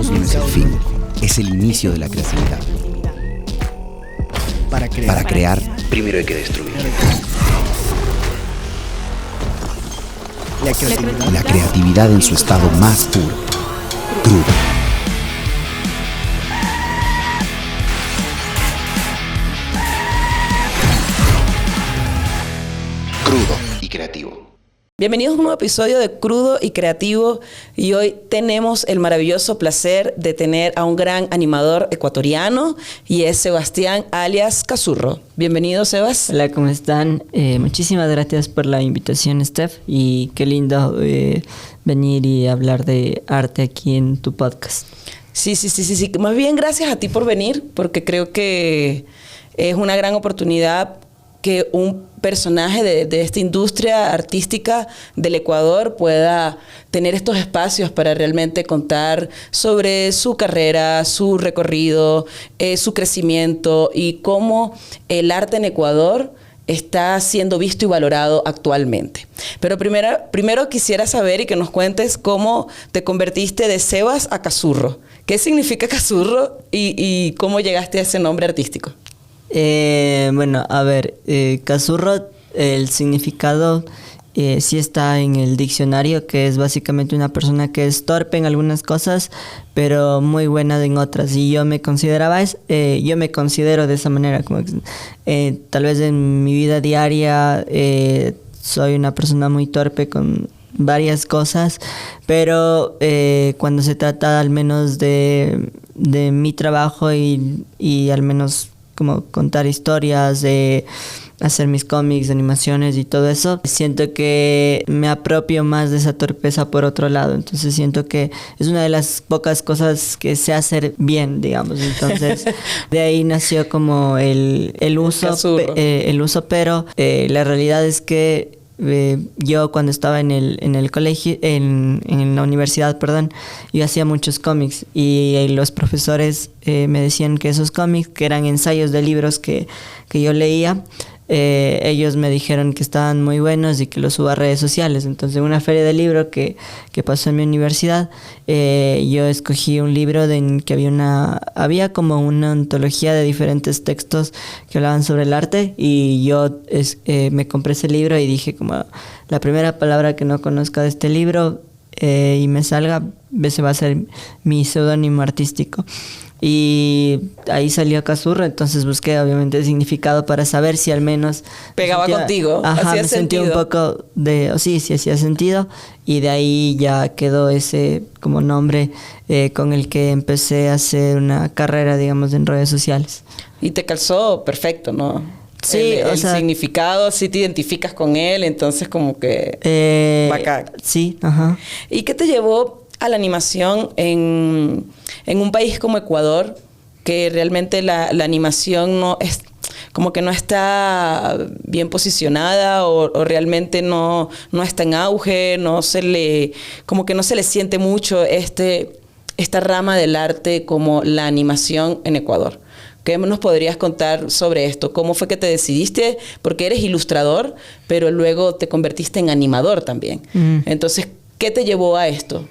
caos no es el fin, es el inicio de la creatividad. Para crear, primero hay que destruir. La creatividad en su estado más puro, crudo. Crudo y creativo. Bienvenidos a un nuevo episodio de Crudo y Creativo, y hoy tenemos el maravilloso placer de tener a un gran animador ecuatoriano y es Sebastián alias Cazurro. Bienvenido, Sebas. Hola, ¿cómo están? Muchísimas gracias por la invitación, Steph, y qué lindo venir y hablar de arte aquí en tu podcast. Sí. Más bien gracias a ti por venir, porque creo que es una gran oportunidad que un personaje de esta industria artística del Ecuador pueda tener estos espacios para realmente contar sobre su carrera, su recorrido, su crecimiento y cómo el arte en Ecuador está siendo visto y valorado actualmente. Pero primero quisiera saber y que nos cuentes cómo te convertiste de Sebas a Cazurro. ¿Qué significa Cazurro y cómo llegaste a ese nombre artístico? Bueno, a ver, Cazurro, el significado sí está en el diccionario, que es básicamente una persona que es torpe en algunas cosas, pero muy buena en otras. Y yo me considero de esa manera, como que, tal vez en mi vida diaria soy una persona muy torpe con varias cosas, pero cuando se trata al menos de mi trabajo y al menos como contar historias, de hacer mis cómics, animaciones y todo eso, siento que me apropio más de esa torpeza por otro lado. Entonces siento que es una de las pocas cosas que sé hacer bien, digamos. Entonces de ahí nació como el uso, pero la realidad es que yo cuando estaba en el colegio, en la universidad, perdón, yo hacía muchos cómics y los profesores me decían que esos cómics, que eran ensayos de libros que yo leía, ellos me dijeron que estaban muy buenos y que los suba a redes sociales. Entonces en una feria de libro que pasó en mi universidad, yo escogí un libro en que había como una antología de diferentes textos que hablaban sobre el arte, y yo me compré ese libro y dije como la primera palabra que no conozca de este libro y me salga, ese va a ser mi seudónimo artístico. Y ahí salió Cazurro, entonces busqué obviamente el significado para saber si al menos pegaba contigo. Ajá, me sentí un poco sí hacía sentido, y de ahí ya quedó ese como nombre con el que empecé a hacer una carrera, digamos, en redes sociales. Y te calzó perfecto, ¿no? Sí, el significado, sí te identificas con él, entonces como que bacán. Sí, ajá. ¿Y qué te llevó a la animación en un país como Ecuador, que realmente la animación no es como que no está bien posicionada o realmente no está en auge, como que no se le siente mucho esta rama del arte como la animación en Ecuador? ¿Qué nos podrías contar sobre esto? ¿Cómo fue que te decidiste? Porque eres ilustrador, pero luego te convertiste en animador también. Entonces, ¿qué te llevó a esto?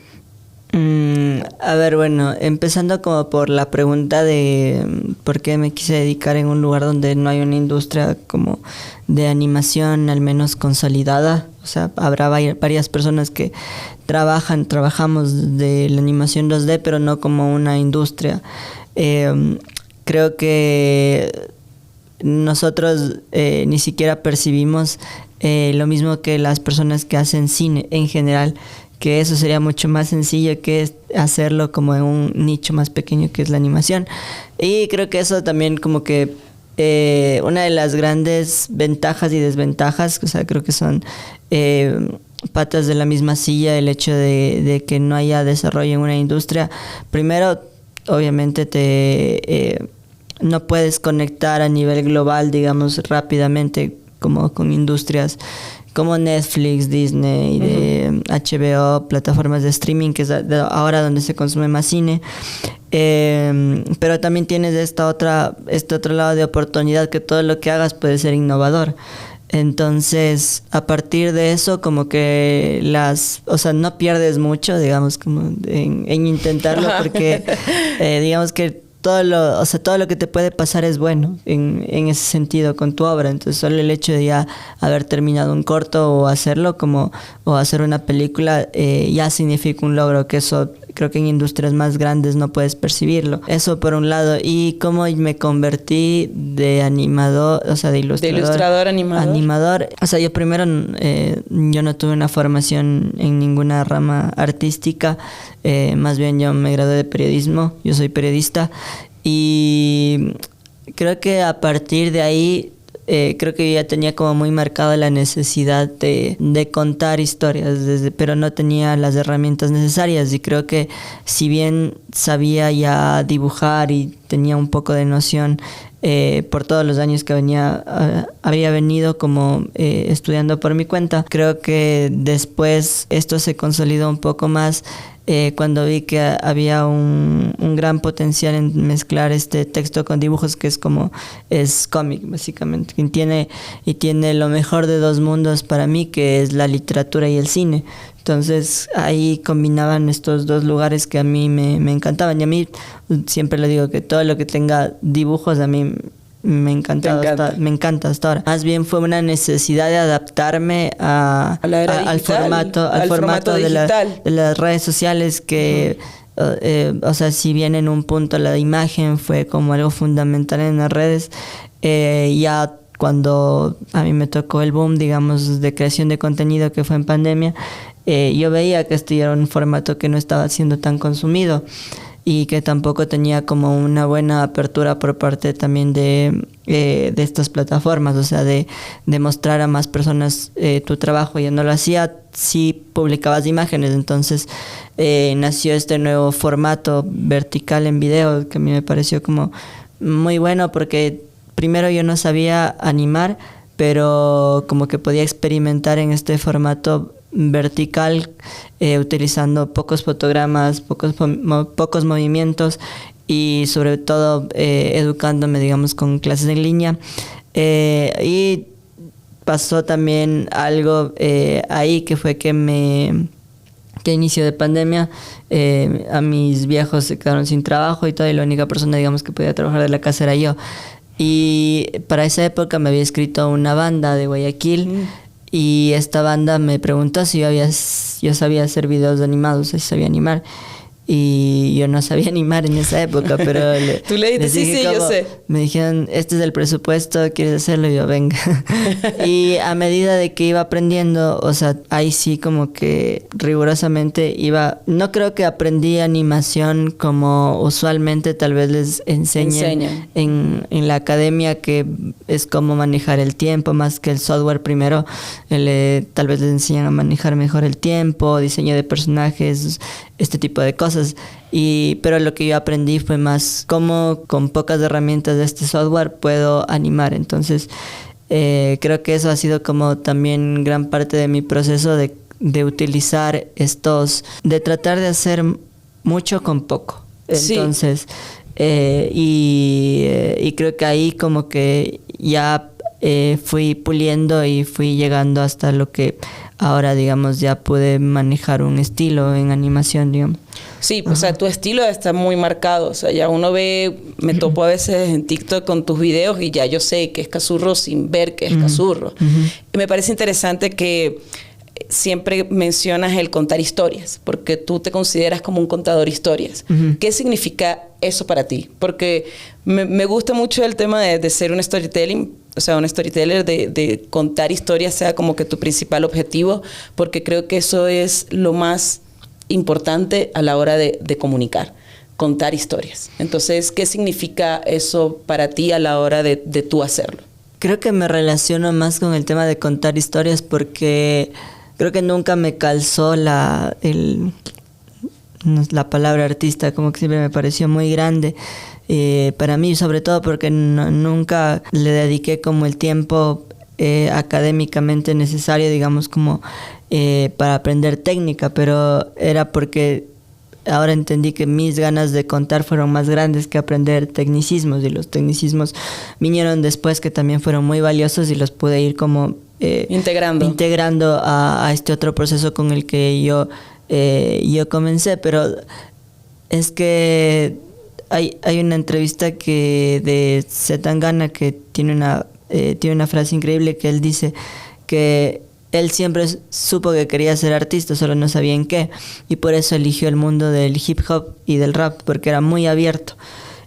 A ver, bueno, empezando como por la pregunta de por qué me quise dedicar en un lugar donde no hay una industria como de animación al menos consolidada. O sea, habrá varias personas que trabajamos de la animación 2D, pero no como una industria. Creo que nosotros ni siquiera percibimos lo mismo que las personas que hacen cine en general, que eso sería mucho más sencillo que hacerlo como en un nicho más pequeño que es la animación. Y creo que eso también como que una de las grandes ventajas y desventajas, o sea, creo que son patas de la misma silla, el hecho de que no haya desarrollo en una industria. Primero, obviamente no puedes conectar a nivel global, digamos, rápidamente como con industrias como Netflix, Disney, HBO, plataformas de streaming, que es ahora donde se consume más cine. Pero también tienes este otro lado de oportunidad, que todo lo que hagas puede ser innovador. Entonces, a partir de eso, como que o sea, no pierdes mucho, digamos, como en intentarlo, porque digamos que o sea, todo lo que te puede pasar es bueno en ese sentido con tu obra. Entonces, solo el hecho de ya haber terminado un corto o hacerlo o hacer una película ya significa un logro, que eso creo que en industrias más grandes no puedes percibirlo. Eso por un lado. Y cómo me convertí de animador, o sea, de ilustrador, animador. O sea, yo primero yo no tuve una formación en ninguna rama artística. Más bien yo me gradué de periodismo. Yo soy periodista. Y creo que a partir de ahí creo que ya tenía como muy marcada la necesidad de contar historias, pero no tenía las herramientas necesarias, y creo que si bien sabía ya dibujar y tenía un poco de noción por todos los años que había venido como estudiando por mi cuenta, creo que después esto se consolidó un poco más cuando vi que había un gran potencial en mezclar este texto con dibujos, que es cómic básicamente, y tiene lo mejor de dos mundos para mí, que es la literatura y el cine. Entonces ahí combinaban estos dos lugares que a mí me encantaban, y a mí siempre le digo que todo lo que tenga dibujos a mí me encanta hasta ahora. Más bien fue una necesidad de adaptarme al formato de las redes sociales, que o sea, si bien en un punto la imagen fue como algo fundamental en las redes, ya cuando a mí me tocó el boom, digamos, de creación de contenido, que fue en pandemia, yo veía que este era un formato que no estaba siendo tan consumido, y que tampoco tenía como una buena apertura por parte también de estas plataformas, o sea, de mostrar a más personas tu trabajo. Ya no lo hacía si publicabas imágenes. Entonces nació este nuevo formato vertical en video, que a mí me pareció como muy bueno, porque primero yo no sabía animar, pero como que podía experimentar en este formato vertical, utilizando pocos fotogramas, pocos movimientos, y sobre todo educándome, digamos, con clases en línea. Y pasó también algo ahí, que fue que a inicio de pandemia a mis viejos se quedaron sin trabajo y todo, y la única persona, digamos, que podía trabajar de la casa era yo. Y para esa época me había escrito una banda de Guayaquil. Y esta banda me preguntó si yo sabía hacer videos animados, si sabía animar. Y yo no sabía animar en esa época, pero tú le dijiste, sí, yo sé. Me dijeron, este es el presupuesto, ¿quieres hacerlo? Y yo, venga. Y a medida de que iba aprendiendo, o sea, ahí sí como que rigurosamente no creo que aprendí animación como usualmente tal vez les enseñan en la academia, que es cómo manejar el tiempo más que el software primero. Tal vez les enseñan a manejar mejor el tiempo, diseño de personajes, este tipo de cosas. Pero lo que yo aprendí fue más cómo con pocas herramientas de este software puedo animar. Entonces creo que eso ha sido como también gran parte de mi proceso de utilizar de tratar de hacer mucho con poco. Entonces y creo que ahí como que ya fui puliendo y fui llegando hasta lo que ahora, digamos, ya pude manejar un estilo en animación, digamos. Sí, o sea, tu estilo está muy marcado. O sea, ya uno me topo a veces en TikTok con tus videos y ya yo sé que es Cazurro sin ver que es Cazurro. Y me parece interesante que siempre mencionas el contar historias, porque tú te consideras como un contador de historias. ¿Qué significa eso para ti? Porque me gusta mucho el tema de ser un storytelling, o sea, un storyteller, de contar historias sea como que tu principal objetivo, porque creo que eso es lo más importante a la hora de comunicar, contar historias. Entonces, ¿qué significa eso para ti a la hora de tú hacerlo? Creo que me relaciono más con el tema de contar historias, porque creo que nunca me calzó la palabra artista, como que siempre me pareció muy grande para mí, sobre todo porque nunca le dediqué como el tiempo académicamente necesario, digamos, como para aprender técnica, pero era porque ahora entendí que mis ganas de contar fueron más grandes que aprender tecnicismos, y los tecnicismos vinieron después, que también fueron muy valiosos, y los pude ir como integrando a este otro proceso con el que yo comencé. Pero es que hay una entrevista de Zetangana que tiene una frase increíble, que él dice que él siempre supo que quería ser artista, solo no sabía en qué, y por eso eligió el mundo del hip hop y del rap, porque era muy abierto.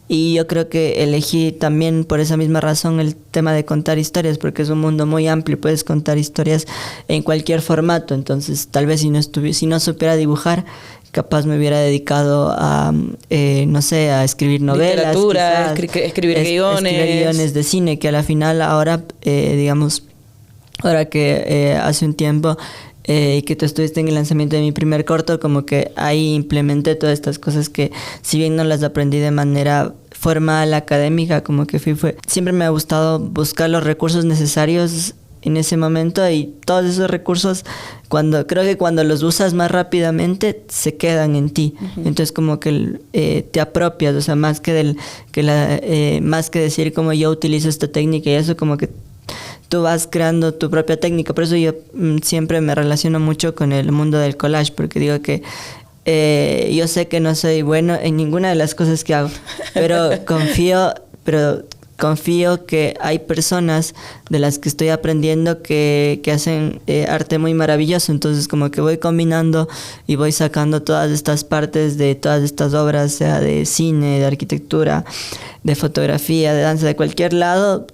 Y yo creo que elegí también por esa misma razón el tema de contar historias, porque es un mundo muy amplio, puedes contar historias en cualquier formato. Entonces tal vez si no supiera dibujar, capaz me hubiera dedicado a, no sé, a escribir novelas. Literatura, escribir guiones. Escribir guiones de cine, que a la final ahora, digamos, ahora que hace un tiempo que tú estuviste en el lanzamiento de mi primer corto, como que ahí implementé todas estas cosas que, si bien no las aprendí de manera formal, académica, como que siempre me ha gustado buscar los recursos necesarios en ese momento, y todos esos recursos, creo que cuando los usas más rápidamente, se quedan en ti. Uh-huh. Entonces como que te apropias, o sea, más que decir como yo utilizo esta técnica y eso, como que tú vas creando tu propia técnica. Por eso yo siempre me relaciono mucho con el mundo del collage, porque digo que yo sé que no soy bueno en ninguna de las cosas que hago, pero confío que hay personas de las que estoy aprendiendo que hacen arte muy maravilloso. Entonces como que voy combinando y voy sacando todas estas partes de todas estas obras, sea de cine, de arquitectura, de fotografía, de danza, de cualquier lado.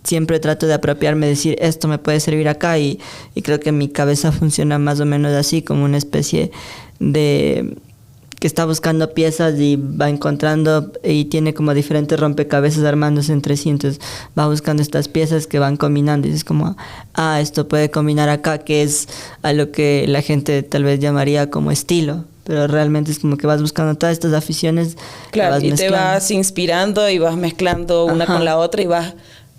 Siempre trato de apropiarme, decir esto me puede servir acá, y creo que mi cabeza funciona más o menos así, como una especie de que está buscando piezas y va encontrando, y tiene como diferentes rompecabezas armándose entre sí. Entonces va buscando estas piezas que van combinando, y es como, esto puede combinar acá, que es a lo que la gente tal vez llamaría como estilo. Pero realmente es como que vas buscando todas estas aficiones. Claro, y te vas inspirando y vas mezclando una con la otra, y vas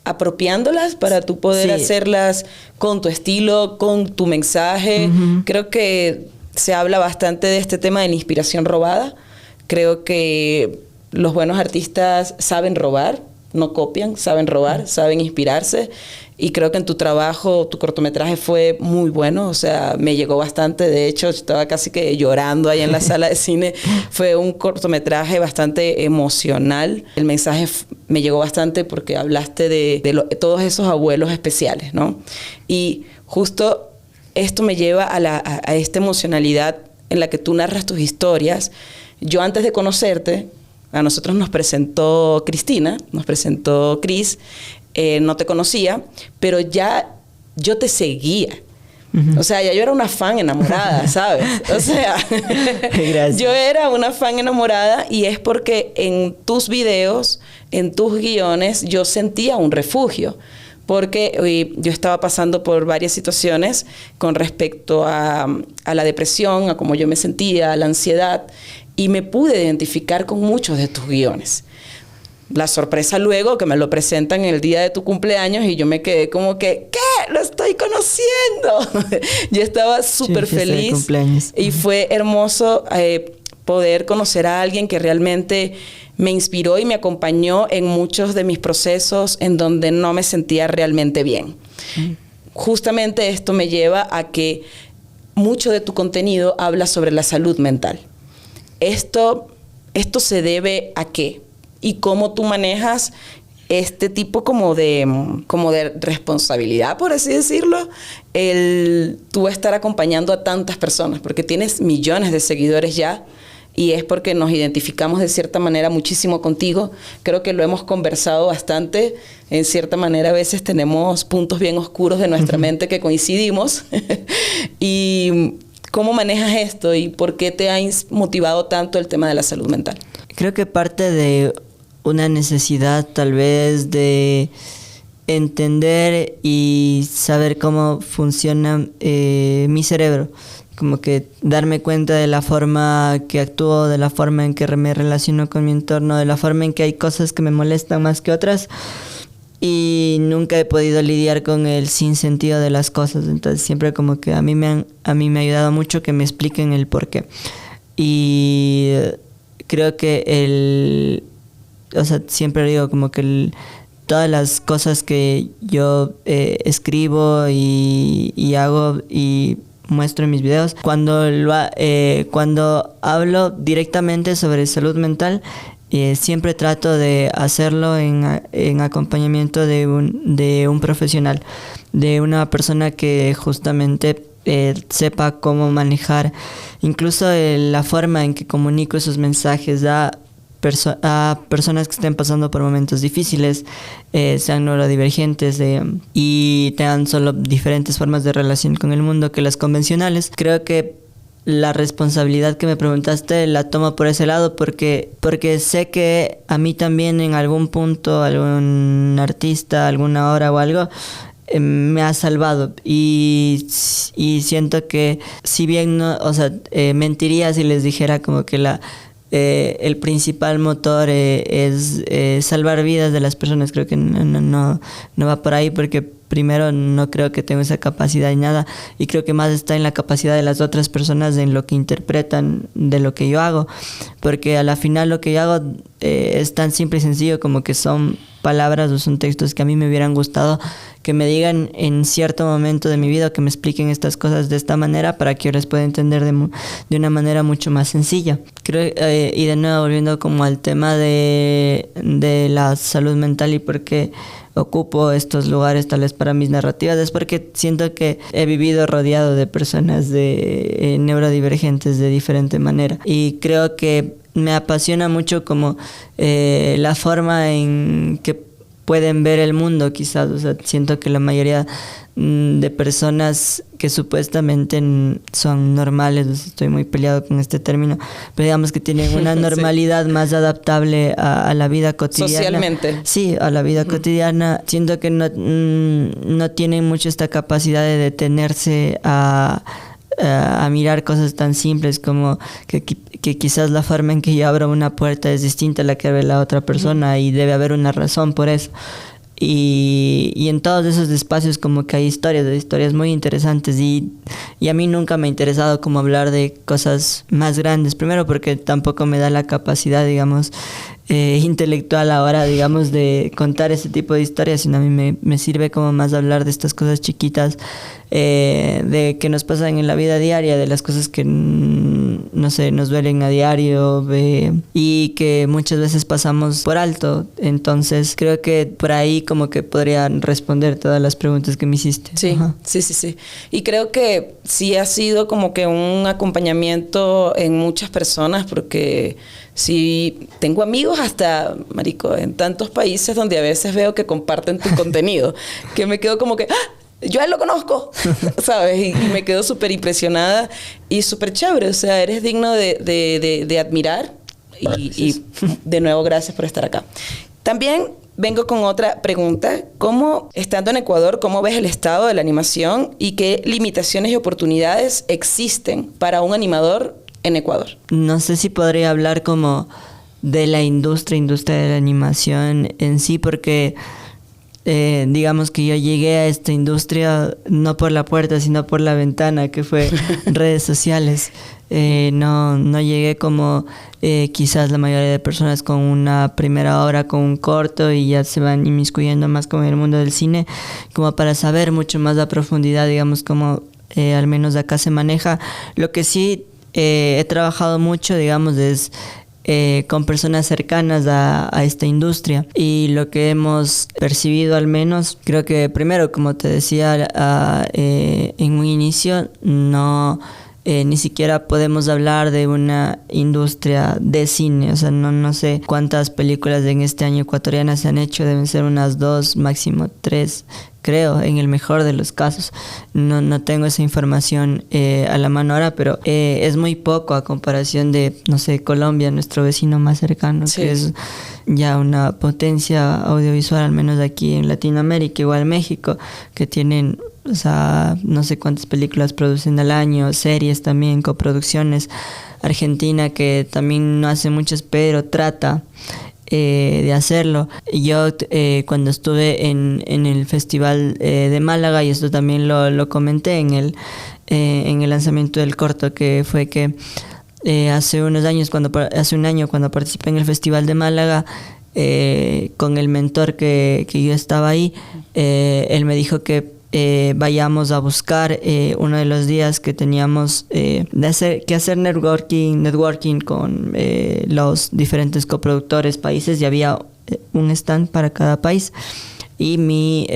apropiándolas para tú poder hacerlas con tu estilo, con tu mensaje. Uh-huh. Creo que se habla bastante de este tema de la inspiración robada. Creo que los buenos artistas saben robar, no copian, saben robar, saben inspirarse. Y creo que en tu trabajo, tu cortometraje fue muy bueno, o sea, me llegó bastante. De hecho, estaba casi que llorando ahí en la sala de cine. Fue un cortometraje bastante emocional. El mensaje me llegó bastante porque hablaste de todos esos abuelos especiales, ¿no? Y justo esto me lleva a esta emocionalidad en la que tú narras tus historias. Yo, antes de conocerte, a nosotros nos presentó Cristina, nos presentó Cris. No te conocía, pero ya yo te seguía. Uh-huh. O sea, ya yo era una fan enamorada, ¿sabes? O sea, yo era una fan enamorada, y es porque en tus videos, en tus guiones, yo sentía un refugio. Porque yo estaba pasando por varias situaciones con respecto a la depresión, a cómo yo me sentía, a la ansiedad, y me pude identificar con muchos de tus guiones. La sorpresa luego que me lo presentan el día de tu cumpleaños, y yo me quedé como que, ¿qué? ¡Lo estoy conociendo! Yo estaba súper feliz, y fue hermoso poder conocer a alguien que realmente me inspiró y me acompañó en muchos de mis procesos en donde no me sentía realmente bien. Justamente esto me lleva a que mucho de tu contenido habla sobre la salud mental. ¿Esto se debe a qué? ¿Y cómo tú manejas este tipo como de responsabilidad, por así decirlo, el tú estar acompañando a tantas personas? Porque tienes millones de seguidores ya, y es porque nos identificamos de cierta manera muchísimo contigo. Creo que lo hemos conversado bastante. En cierta manera, a veces tenemos puntos bien oscuros de nuestra mente que coincidimos. ¿Y cómo manejas esto, y por qué te ha motivado tanto el tema de la salud mental? Creo que parte de una necesidad tal vez de entender y saber cómo funciona mi cerebro. Como que darme cuenta de la forma que actúo, de la forma en que me relaciono con mi entorno, de la forma en que hay cosas que me molestan más que otras, y nunca he podido lidiar con el sinsentido de las cosas. Entonces siempre como que a mí me ha ayudado mucho que me expliquen el por qué. y creo que o sea, siempre digo como que todas las cosas que yo escribo y hago y muestro en mis videos, cuando hablo directamente sobre salud mental, siempre trato de hacerlo en acompañamiento de un profesional, de una persona que justamente sepa cómo manejar incluso la forma en que comunico esos mensajes a personas que estén pasando por momentos difíciles, sean neurodivergentes y tengan solo diferentes formas de relación con el mundo que las convencionales. Creo que la responsabilidad que me preguntaste la tomo por ese lado porque sé que a mí también en algún punto algún artista, alguna obra o algo me ha salvado y siento que si bien no, o sea, mentiría si les dijera como que el principal motor es salvar vidas de las personas. Creo que no va por ahí, porque primero no creo que tengo esa capacidad y nada, y creo que más está en la capacidad de las otras personas en lo que interpretan de lo que yo hago, porque a la final lo que yo hago es tan simple y sencillo como que son palabras o son textos que a mí me hubieran gustado que me digan en cierto momento de mi vida, o que me expliquen estas cosas de esta manera para que yo les pueda entender de una manera mucho más sencilla. Creo, y de nuevo volviendo como al tema de la salud mental y por qué ocupo estos lugares tal vez para mis narrativas, es porque siento que he vivido rodeado de personas neurodivergentes de diferente manera, y creo que me apasiona mucho como la forma en que pueden ver el mundo, quizás. O sea, siento que la mayoría de personas que supuestamente son normales, o sea, estoy muy peleado con este término, pero digamos que tienen una normalidad sí, más adaptable a la vida cotidiana. Socialmente. Sí, a la vida cotidiana. Siento que no tienen mucho esta capacidad de detenerse a mirar cosas tan simples como que quizás la forma en que yo abro una puerta es distinta a la que ve la otra persona, y debe haber una razón por eso. Y en todos esos espacios como que hay historias muy interesantes, y a mí nunca me ha interesado como hablar de cosas más grandes, primero porque tampoco me da la capacidad, digamos, intelectual ahora, digamos, de contar ese tipo de historias, sino a mí me sirve como más hablar de estas cosas chiquitas, de que nos pasan en la vida diaria, de las cosas que no sé, nos duelen a diario, y que muchas veces pasamos por alto. Entonces creo que por ahí como que podrían responder todas las preguntas que me hiciste. Sí, ajá. Sí. Y creo que sí ha sido como que un acompañamiento en muchas personas, porque sí, tengo amigos hasta, marico, en tantos países donde a veces veo que comparten tu contenido, que me quedo como que yo a él lo conozco, ¿sabes? Y me quedo súper impresionada y súper chévere. O sea, eres digno de admirar. Y de nuevo, gracias por estar acá. También vengo con otra pregunta. ¿Cómo, estando en Ecuador, cómo ves el estado de la animación y qué limitaciones y oportunidades existen para un animador en Ecuador? No sé si podría hablar como de la industria de la animación en sí, porque digamos que yo llegué a esta industria no por la puerta, sino por la ventana, que fue redes sociales. No llegué como quizás la mayoría de personas con una primera obra, con un corto, y ya se van inmiscuyendo más con el mundo del cine, como para saber mucho más a profundidad, digamos, cómo al menos acá se maneja. Lo que sí he trabajado mucho, digamos, es con personas cercanas a esta industria, y lo que hemos percibido, al menos, creo que primero, como te decía en un inicio, ni siquiera podemos hablar de una industria de cine. O sea, no sé cuántas películas en este año ecuatorianas se han hecho, deben ser unas 2, máximo 3, creo, en el mejor de los casos. No tengo esa información a la mano ahora, pero es muy poco a comparación de, no sé, Colombia, nuestro vecino más cercano, sí, que es ya una potencia audiovisual, al menos aquí en Latinoamérica, igual México, que tienen, o sea, no sé cuántas películas producen al año, series también, coproducciones. Argentina, que también no hace muchas, pero trata de hacerlo. Yo cuando estuve en el Festival de Málaga, y esto también lo comenté en el lanzamiento del corto, que fue que hace hace un año cuando participé en el Festival de Málaga, con el mentor que yo estaba ahí, él me dijo que vayamos a buscar uno de los días que teníamos que hacer networking con los diferentes coproductores países, y había un stand para cada país. Y mi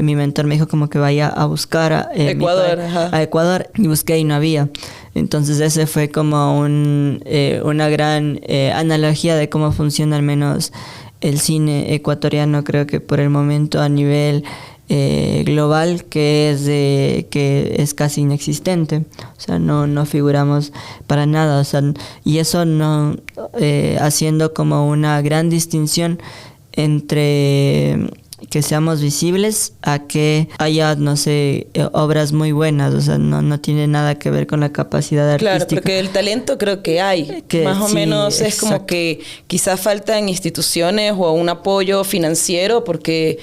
mentor me dijo como que vaya a buscar a Ecuador, y busqué y no había. Entonces ese fue como una gran analogía de cómo funciona al menos el cine ecuatoriano, creo que por el momento a nivel global, que es casi inexistente. O sea, no figuramos para nada. O sea, y eso no haciendo como una gran distinción entre que seamos visibles a que haya, no sé, obras muy buenas. O sea, no tiene nada que ver con la capacidad artística. Claro, porque el talento creo que hay. Más o menos es como que quizás faltan instituciones o un apoyo financiero, porque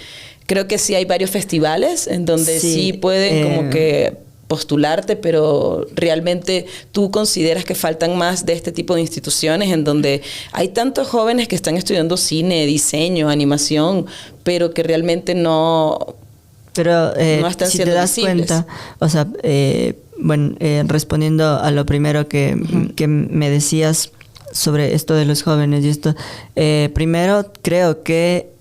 creo que sí hay varios festivales en donde sí pueden como que postularte, pero realmente tú consideras que faltan más de este tipo de instituciones en donde hay tantos jóvenes que están estudiando cine, diseño, animación, pero que realmente no están si siendo te das visibles. cuenta, o sea, respondiendo a lo primero que me decías sobre esto de los jóvenes y esto, primero creo que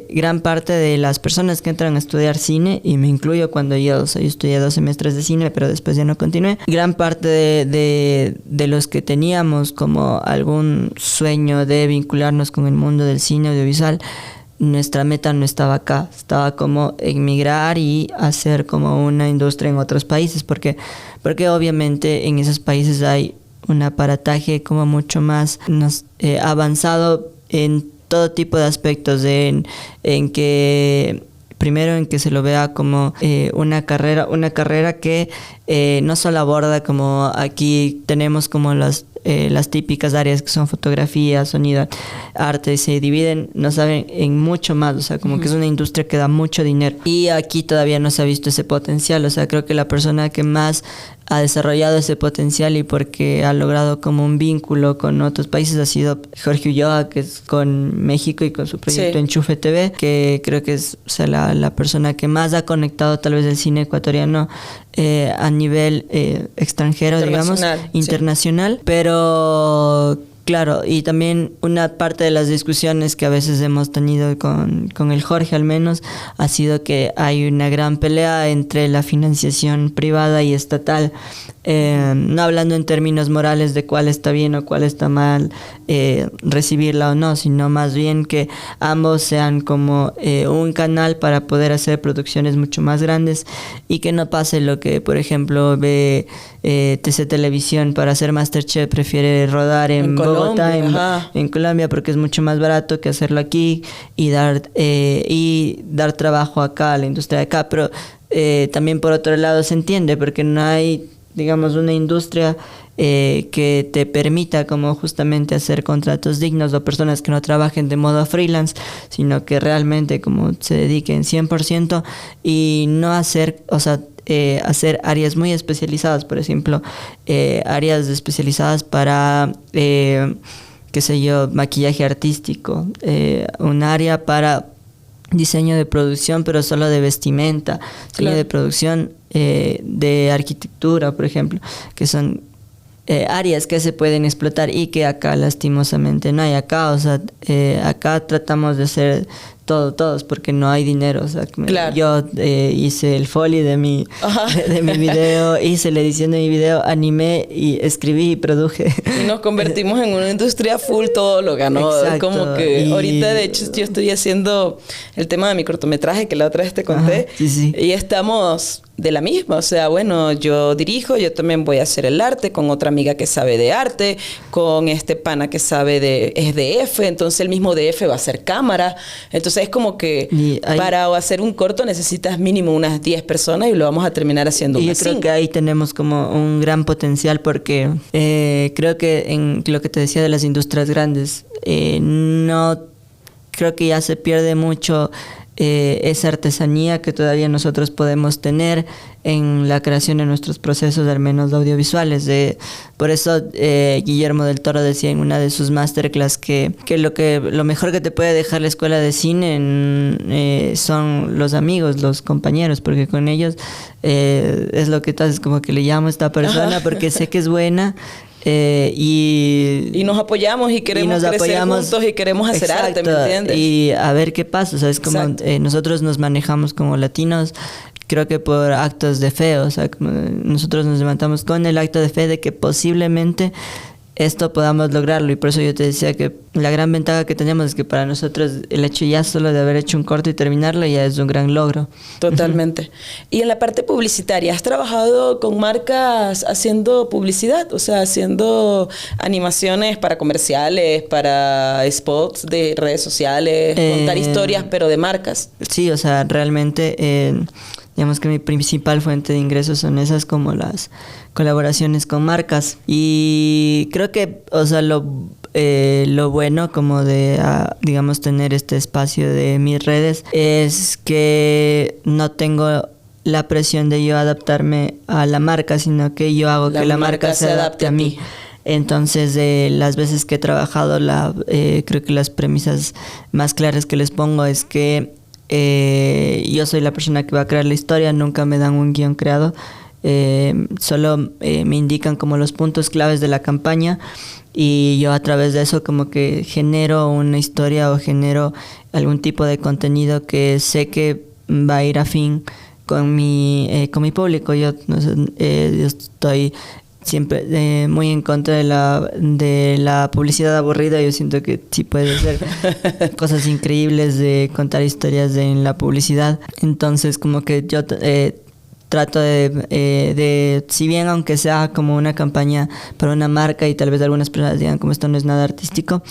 gran parte de las personas que entran a estudiar cine, y me incluyo cuando yo estudié 2 semestres de cine, pero después ya no continué, gran parte de los que teníamos como algún sueño de vincularnos con el mundo del cine audiovisual, nuestra meta no estaba acá, estaba como emigrar y hacer como una industria en otros países, porque obviamente en esos países hay un aparataje como mucho más avanzado en todo tipo de aspectos, en que primero en que se lo vea como una carrera que no solo aborda como aquí tenemos como las típicas áreas que son fotografía, sonido, arte, se dividen, no saben, en mucho más. O sea, como que es una industria que da mucho dinero, y aquí todavía no se ha visto ese potencial. O sea, creo que la persona que más ha desarrollado ese potencial y porque ha logrado como un vínculo con otros países ha sido Jorge Ulloa, que es con México y con su proyecto Enchufe TV, que creo que es, o sea, la persona que más ha conectado tal vez el cine ecuatoriano a nivel extranjero, digamos, internacional, pero claro, y también una parte de las discusiones que a veces hemos tenido con el Jorge al menos, ha sido que hay una gran pelea entre la financiación privada y estatal, no hablando en términos morales de cuál está bien o cuál está mal recibirla o no, sino más bien que ambos sean como un canal para poder hacer producciones mucho más grandes, y que no pase lo que, por ejemplo, ve TC Televisión para hacer MasterChef, prefiere rodar en Bogotá, en Colombia, porque es mucho más barato que hacerlo aquí y dar trabajo acá a la industria de acá. Pero también por otro lado se entiende, porque no hay, digamos, una industria que te permita como justamente hacer contratos dignos, o personas que no trabajen de modo freelance, sino que realmente como se dediquen 100% y no hacer, o sea, hacer áreas muy especializadas, por ejemplo, áreas especializadas para, qué sé yo, maquillaje artístico, un área para diseño de producción, pero solo de vestimenta, diseño de producción de arquitectura, por ejemplo, que son áreas que se pueden explotar y que acá lastimosamente no hay. Acá, o sea, acá tratamos de hacer todos, porque no hay dinero. O sea, yo hice el foley de mi video, hice la edición de mi video, animé y escribí y produje. Y nos convertimos en una industria full todóloga, ¿no? Exacto. Como que ahorita, de hecho, yo estoy haciendo el tema de mi cortometraje que la otra vez te conté. Y estamos de la misma, o sea, bueno, yo dirijo, yo también voy a hacer el arte con otra amiga que sabe de arte, con este pana que sabe es DF, entonces el mismo DF va a hacer cámara. Entonces es como que para hacer un corto necesitas mínimo unas 10 personas y lo vamos a terminar haciendo unas 5. Yo creo que ahí tenemos como un gran potencial, porque creo que en lo que te decía de las industrias grandes, no creo que ya se pierde mucho esa artesanía que todavía nosotros podemos tener en la creación de nuestros procesos, al menos audiovisuales. Por eso Guillermo del Toro decía en una de sus masterclass que lo mejor que te puede dejar la escuela de cine son los amigos, los compañeros, porque con ellos es lo que tú haces, como que le llamo a esta persona porque sé que es buena. Y nos apoyamos y queremos crecer juntos y queremos hacer arte, ¿me entiendes? Y a ver qué pasa, ¿sabes? Como nosotros nos manejamos como latinos, creo que por actos de fe, o sea, como nosotros nos levantamos con el acto de fe de que posiblemente esto podamos lograrlo, y por eso yo te decía que la gran ventaja que tenemos es que para nosotros el hecho ya solo de haber hecho un corto y terminarlo ya es un gran logro. Totalmente. Y en la parte publicitaria, ¿has trabajado con marcas haciendo publicidad? O sea, haciendo animaciones para comerciales, para spots de redes sociales, contar historias, pero de marcas. Sí, o sea, realmente digamos que mi principal fuente de ingresos son esas, como las colaboraciones con marcas. Y creo que, o sea, lo bueno como de, digamos, tener este espacio de mis redes es que no tengo la presión de yo adaptarme a la marca, sino que yo hago que la marca se adapte a mí. Entonces, las veces que he trabajado, creo que las premisas más claras que les pongo es que yo soy la persona que va a crear la historia, nunca me dan un guión creado, solo me indican como los puntos claves de la campaña, y yo a través de eso como que genero una historia o genero algún tipo de contenido que sé que va a ir afín con mi público. Yo estoy siempre muy en contra de la publicidad aburrida. Yo siento que sí puede hacer cosas increíbles de contar historias en la publicidad. Entonces como que yo trato de, si bien aunque sea como una campaña para una marca y tal vez algunas personas digan como esto no es nada artístico,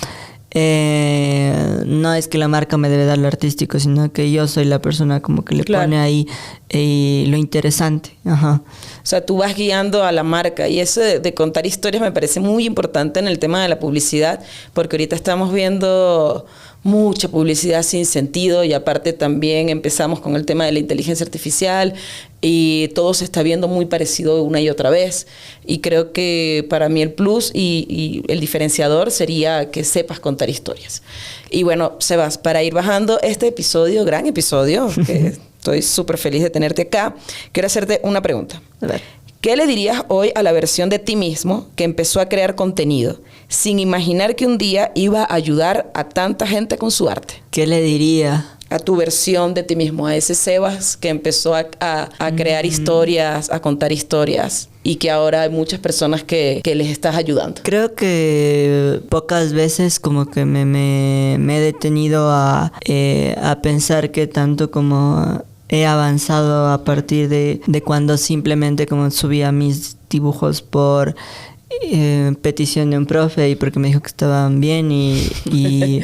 no es que la marca me debe dar lo artístico, sino que yo soy la persona como que le pone ahí lo interesante. Ajá. O sea, tú vas guiando a la marca, y eso de contar historias me parece muy importante en el tema de la publicidad, porque ahorita estamos viendo mucha publicidad sin sentido, y aparte también empezamos con el tema de la inteligencia artificial y todo se está viendo muy parecido una y otra vez, y creo que para mí el plus y el diferenciador sería que sepas contar historias. Y bueno, Sebas, para ir bajando este episodio, gran episodio, que estoy súper feliz de tenerte acá, quiero hacerte una pregunta. A ver. ¿Qué le dirías hoy a la versión de ti mismo que empezó a crear contenido sin imaginar que un día iba a ayudar a tanta gente con su arte? ¿Qué le diría? A tu versión de ti mismo, a ese Sebas que empezó a crear historias, a contar historias, y que ahora hay muchas personas que les estás ayudando. Creo que pocas veces como que me he detenido a pensar que tanto como he avanzado a partir de cuando simplemente como subía mis dibujos por petición de un profe y porque me dijo que estaban bien, y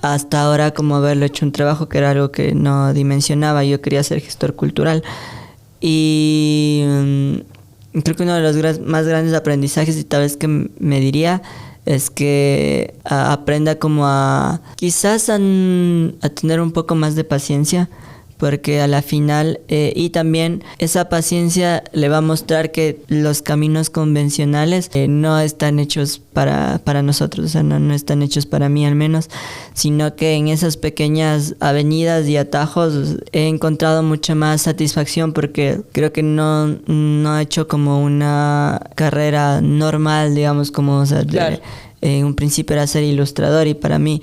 hasta ahora como haberlo hecho un trabajo que era algo que no dimensionaba. Yo quería ser gestor cultural, y creo que uno de los más grandes aprendizajes, y tal vez que me diría, es que aprenda como quizás a tener un poco más de paciencia, porque a la final, y también esa paciencia le va a mostrar que los caminos convencionales no están hechos para nosotros, o sea, no están hechos para mí al menos, sino que en esas pequeñas avenidas y atajos he encontrado mucha más satisfacción, porque creo que no he hecho como una carrera normal, digamos, como, o sea, claro. En un principio era ser ilustrador, y para mí,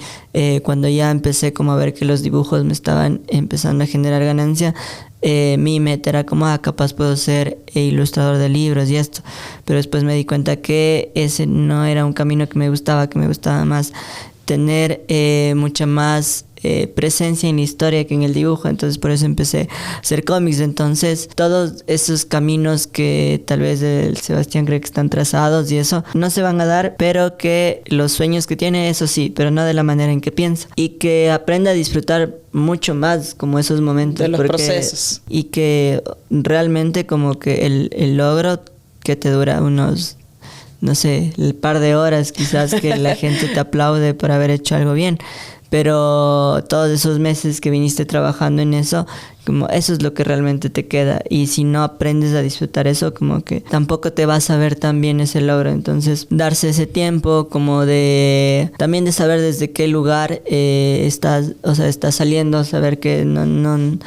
cuando ya empecé como a ver que los dibujos me estaban empezando a generar ganancia, mi meta era como, capaz puedo ser ilustrador de libros y esto. Pero después me di cuenta que ese no era un camino que me gustaba más tener mucha más presencia en la historia que en el dibujo. Entonces por eso empecé a hacer cómics. Entonces todos esos caminos que tal vez el Sebastián cree que están trazados y eso no se van a dar, pero que los sueños que tiene, eso sí, pero no de la manera en que piensa, y que aprenda a disfrutar mucho más como esos momentos de los procesos, y que realmente como que el logro que te dura unos, no sé, el par de horas quizás que la gente te aplaude por haber hecho algo bien, pero todos esos meses que viniste trabajando en eso, como eso es lo que realmente te queda, y si no aprendes a disfrutar eso, como que tampoco te vas a ver tan bien ese logro. Entonces darse ese tiempo como de también de saber desde qué lugar estás, o sea, estás saliendo, saber que no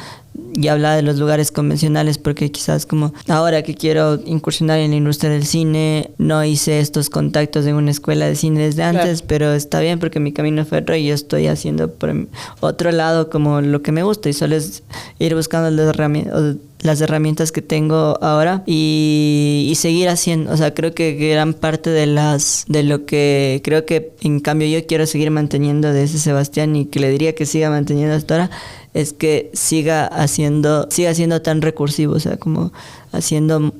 y hablar de los lugares convencionales, porque quizás como ahora que quiero incursionar en la industria del cine, no hice estos contactos en una escuela de cine desde antes, claro. Pero está bien porque mi camino fue otro y yo estoy haciendo por otro lado como lo que me gusta, y solo es ir buscando las herramientas que tengo ahora y seguir haciendo. O sea, creo que gran parte de lo que creo que en cambio yo quiero seguir manteniendo de ese Sebastián, y que le diría que siga manteniendo hasta ahora, es que siga siendo tan recursivo, o sea, como haciendo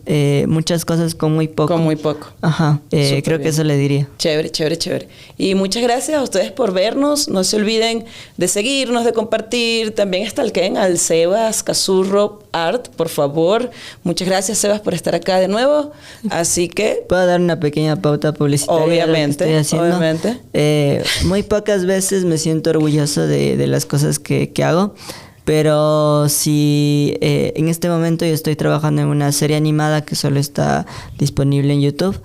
muchas cosas con muy poco. Con muy poco. Ajá, creo que eso le diría. Chévere, chévere, chévere. Y muchas gracias a ustedes por vernos. No se olviden de seguirnos, de compartir. También stalkeen al Sebas Cazurro Art, por favor. Muchas gracias, Sebas, por estar acá de nuevo. Así que... ¿Puedo dar una pequeña pauta publicitaria? Obviamente, de lo que estoy haciendo? obviamente. Muy pocas veces me siento orgulloso de las cosas que hago. Pero si en este momento yo estoy trabajando en una serie animada que solo está disponible en YouTube,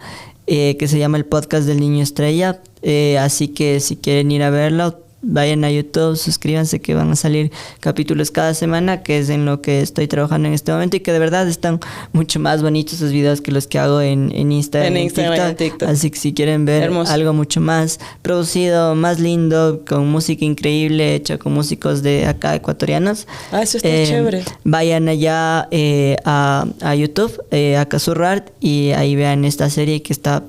que se llama El Podcast del Niño Estrella, así que si quieren ir a verlo, vayan a YouTube, suscríbanse, que van a salir capítulos cada semana, que es en lo que estoy trabajando en este momento, y que de verdad están mucho más bonitos esos videos que los que hago en Instagram, en TikTok. Así que si quieren ver algo mucho más producido, más lindo, con música increíble, hecha con músicos de acá ecuatorianos, eso está chévere. Vayan allá a YouTube, a Cazurro Art, y ahí vean esta serie que está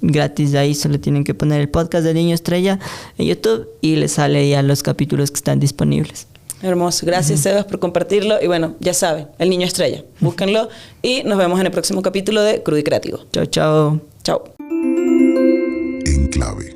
gratis. De ahí solo tienen que poner El Podcast del Niño Estrella en YouTube y les sale ya los capítulos que están disponibles. Hermoso. Gracias, Sebas, por compartirlo. Y bueno, ya saben, El Niño Estrella. Búsquenlo y nos vemos en el próximo capítulo de Crudo y Creativo. Chao, chao. Chao. En clave.